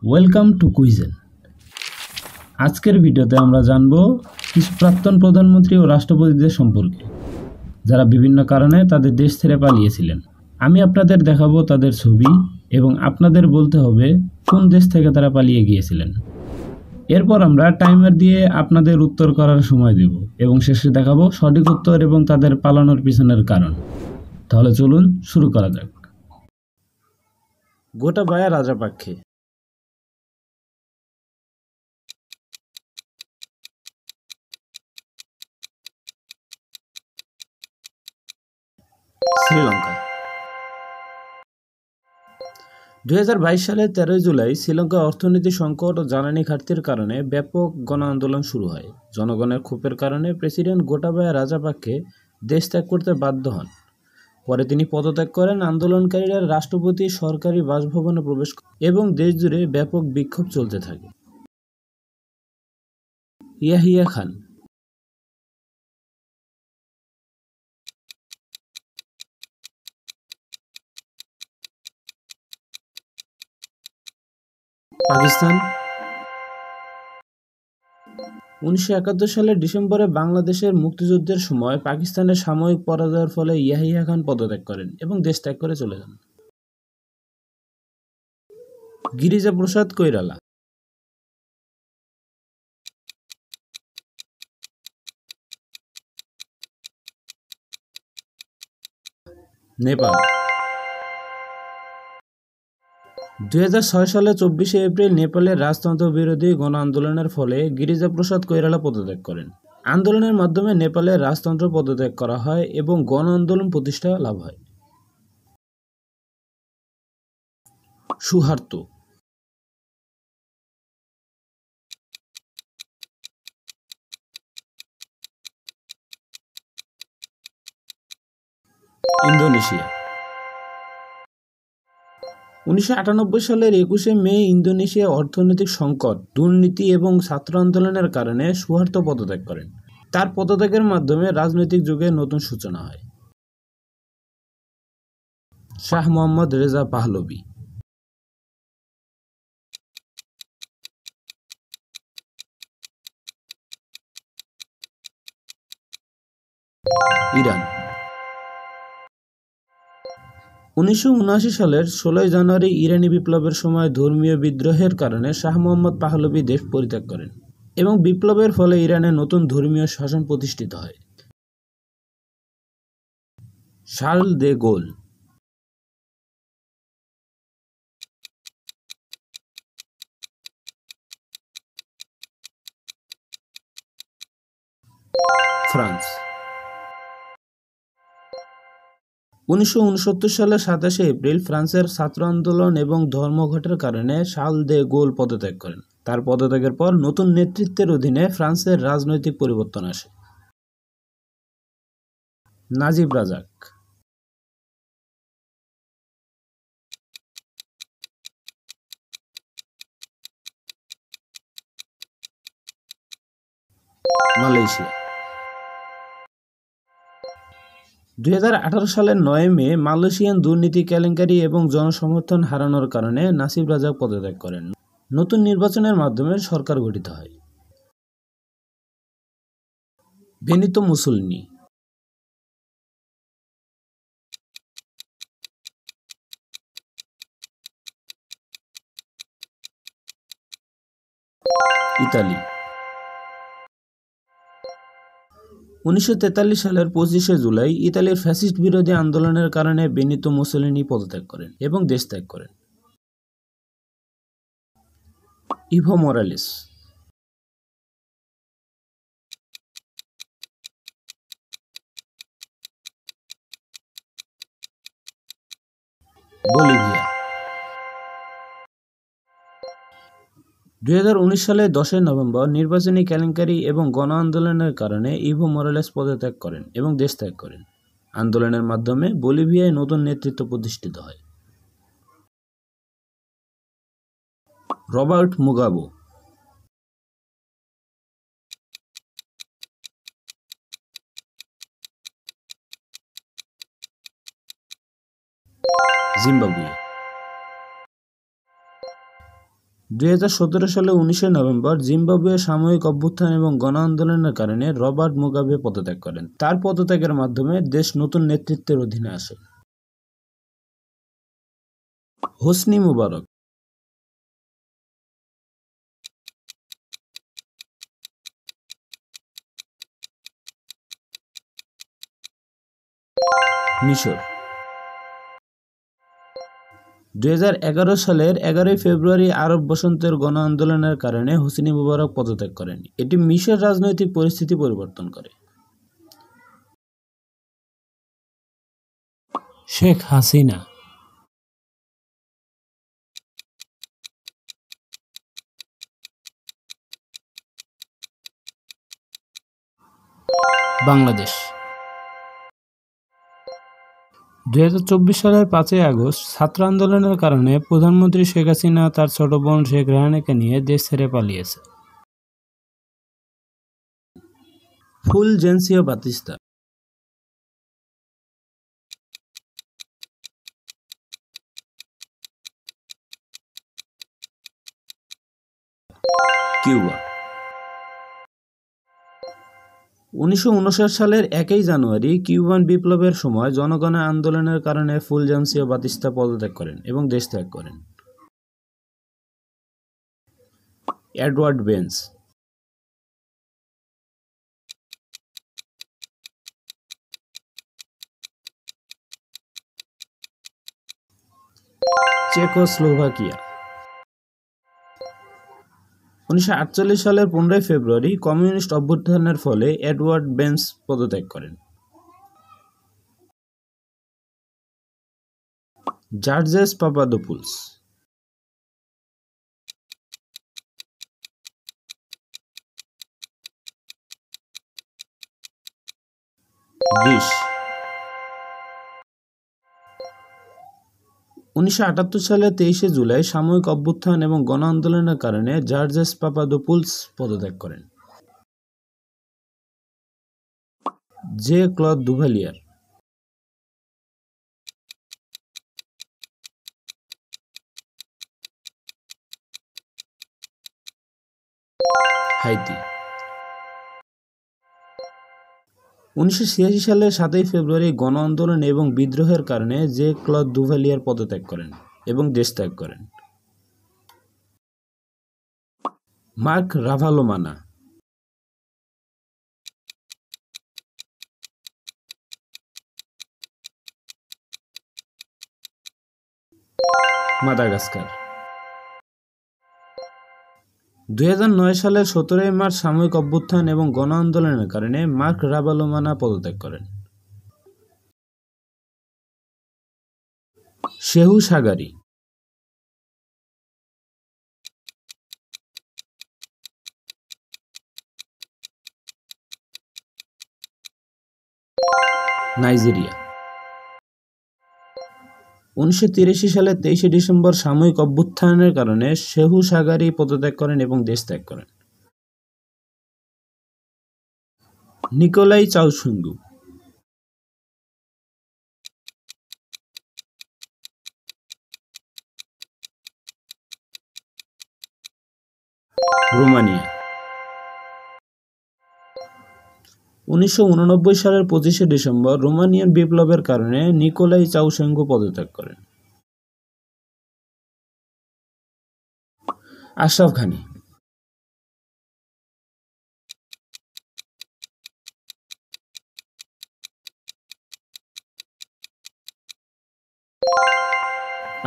Welcome to কুইজেন। আজকের ভিডিওতে আমরা জানব কিছু প্রাক্তন প্রধানমন্ত্রী ও রাষ্ট্রপতিদের সম্পর্কে, যারা বিভিন্ন কারণে তাদের দেশ ছেড়ে পালিয়েছিলেন। আমি আপনাদের দেখাবো তাদের ছবি এবং আপনাদের বলতে হবে কোন দেশ থেকে তারা পালিয়ে গিয়েছিলেন। এরপর আমরা টাইমার দিয়ে আপনাদের উত্তর করার সময় দেব এবং শেষে দেখাবো সঠিক উত্তর এবং তাদের পালানোর পিছনের কারণ। তাহলে চলুন শুরু করা যাক। গোটাবায়া রাজাপাক্ষে। শ্রীলঙ্কা। 2022 সালের 13 জুলাই শ্রীলঙ্কার অর্থনীতি সংকট ও জ্বালানি ঘাটতির কারণে ব্যাপক গণ আন্দোলন শুরু হয়। জনগণের ক্ষোভের কারণে প্রেসিডেন্ট গোটাবায়া রাজাপাক্ষে দেশ ত্যাগ করতে বাধ্য হন। পরে তিনি পদত্যাগ করেন। আন্দোলনকারীরা রাষ্ট্রপতি সরকারি বাসভবনে প্রবেশ করে এবং দেশ জুড়ে ব্যাপক বিক্ষোভ চলতে থাকে। ইয়াহিয়া খান। পাকিস্তান। 1971 সালের ডিসেম্বরে বাংলাদেশের মুক্তিযুদ্ধের সময় পাকিস্তানের সাময়িক পরাজয়ের ফলে ইয়াহিয়া খান পদত্যাগ করেন এবং দেশ ত্যাগ করে চলে যান। গিরিজা প্রসাদ কৈরালা। নেপাল। 2006 সালের 24শে এপ্রিল নেপালের রাজতন্ত্র বিরোধী গণ আন্দোলনের ফলে গিরিজা প্রসাদ কৈরালা পদত্যাগ করেন। আন্দোলনের মাধ্যমে নেপালের রাজতন্ত্র পদত্যাগ করা হয় এবং গণ আন্দোলন প্রতিষ্ঠা লাভ হয়। সুহার্তো। ইন্দোনেশিয়া। 1998 সালের 21শে মে ইন্দোনেশিয়া অর্থনৈতিক সংকট, দুর্নীতি এবং ছাত্র আন্দোলনের কারণে সুহার্তো পদত্যাগ করেন। তার পদত্যাগের মাধ্যমে রাজনৈতিক যুগের নতুন সূচনা হয়। শাহ মোহাম্মদ রেজা পাহলভি। ইরান। 1979 সালের 16 জানুয়ারি ইরানি বিপ্লবের সময় ধর্মীয় বিদ্রোহের কারণে শাহ মোহাম্মদ পাহলভি দেশ পরিত্যাগ করেন এবং বিপ্লবের ফলে ইরানে নতুন ধর্মীয় শাসন প্রতিষ্ঠিত হয়। শার্ল দে গোল। ফ্রান্স। 1969 সালের 27শে এপ্রিল ফ্রান্সের ছাত্র আন্দোলন এবং ধর্মঘটের কারণে শার্ল দে গোল পদত্যাগ করেন। তার পদত্যাগের পর নতুন নেতৃত্বের অধীনে ফ্রান্সের রাজনৈতিক পরিবর্তন আসে। নাজিব রাজাক। মালয়েশিয়া। 2018 সালের 9 মে মালয়েশিয়ান দুর্নীতি কেলেঙ্কারি এবং জনসমর্থন হারানোর কারণে নাসিব রাজাক পদত্যাগ করেন। নতুন নির্বাচনের মাধ্যমে সরকার গঠিত হয়। Benito Mussolini. ইতালি। 1943 সালের 25শে জুলাই ইতালির ফ্যাসিস্ট বিরোধী আন্দোলনের কারণে বেনিতো মুসোলিনি পদত্যাগ করেন এবং দেশ ত্যাগ করেন। ইভো মোরালেস। বলিভিয়া। 2019 সালের 10 নভেম্বর নির্বাচনী কেলেঙ্কারি এবং গণ আন্দোলনের কারণে ইভো মোরালেস পদত্যাগ করেন এবং দেশ ত্যাগ করেন। আন্দোলনের মাধ্যমে বলিভিয়ায় নতুন নেতৃত্ব প্রতিষ্ঠিত হয়। Robert Mugabe. জিম্বাবুয়ে। 2017 সালে 19 নভেম্বর জিম্বাবুয়ে সাময়িক অভ্যুত্থান এবং গণ আন্দোলনের কারণে রবার্ট মুগাবে পদত্যাগ করেন। তার পদত্যাগের মাধ্যমে দেশ নতুন নেতৃত্বের অধীনে আসে। হোসনি মুবারক। মিশর। 2011 সালের 11 ফেব্রুয়ারি আরব বসন্তের গণ আন্দোলনের কারণে হোসনি মুবারক পদত্যাগ করেন। এটি মিশর রাজনৈতিক পরিস্থিতি পরিবর্তন করে। শেখ হাসিনা। বাংলাদেশ। 2024 সালের 5 আগস্ট ছাত্র আন্দোলনের কারণে প্রধানমন্ত্রী শেখ হাসিনা তার ছোট বোন শেখ রেহানাকে নিয়ে দেশ ছেড়ে পালিয়েছে। ফুলজেন্সিও বাতিস্তা। কিউবা। 1959 সালের 1 জানুয়ারি কিউবান বিপ্লবের সময় জনগণের আন্দোলনের কারণে ফুলজেন্সিও বাতিস্তা পদত্যাগ করেন এবং দেশ ত্যাগ করেন। Edward bench. চেকোস্লোভাকিয়া। 1948 সালের 15 ফেব্রুয়ারি কমিউনিস্ট অভ্যুত্থানের ফলে এডওয়ার্ড বেন্স পদত্যাগ করেন। জর্জেস পাপাদোপুলস। গ্রিস। 1978 সালের 23 জুলাই সাময়িক অভ্যুত্থান এবং গণ আন্দোলনের কারণে জর্জেস পাপাদোপুলস পদত্যাগ করেন। J Claude দুভালিয়ার। হাইতি। 1986 সালের 7 ফেব্রুয়ারি গণ আন্দোলন এবং বিদ্রোহের কারণে জে ক্লদ দুভালিয়ার পদত্যাগ করেন এবং দেশ ত্যাগ করেন। মার্ক রাভালোমানা। মাদাগাস্কার। 2009 সালের 17 মার্চ সাময়িক অভ্যুত্থান এবং গণ আন্দোলনের কারণে মার্ক রাভালোমানা পদত্যাগ করেন। সেহু সাগারি। নাইজেরিয়া। 1983 সালের 23 ডিসেম্বর সাময়িক অভ্যুত্থানের কারণে সেহু সাগারি পদত্যাগ করেন এবং দেশ ত্যাগ করেন। নিকোলাই চাউশুঙ্গু। রোমানিয়া। 1989 সালের 25 ডিসেম্বর রোমানিয়ান বিপ্লবের কারণে নিকোলাই চাউশেঙ্গু পদত্যাগ করেন। আশরাফ ঘানি।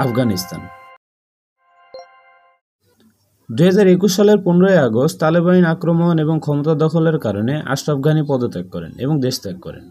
আফগানিস্তান। 2021 সালের 15 আগস্ট তালেবান আক্রমণ এবং ক্ষমতা দখলের কারণে আশরাফ ঘানি পদত্যাগ করেন এবং দেশ ত্যাগ করেন।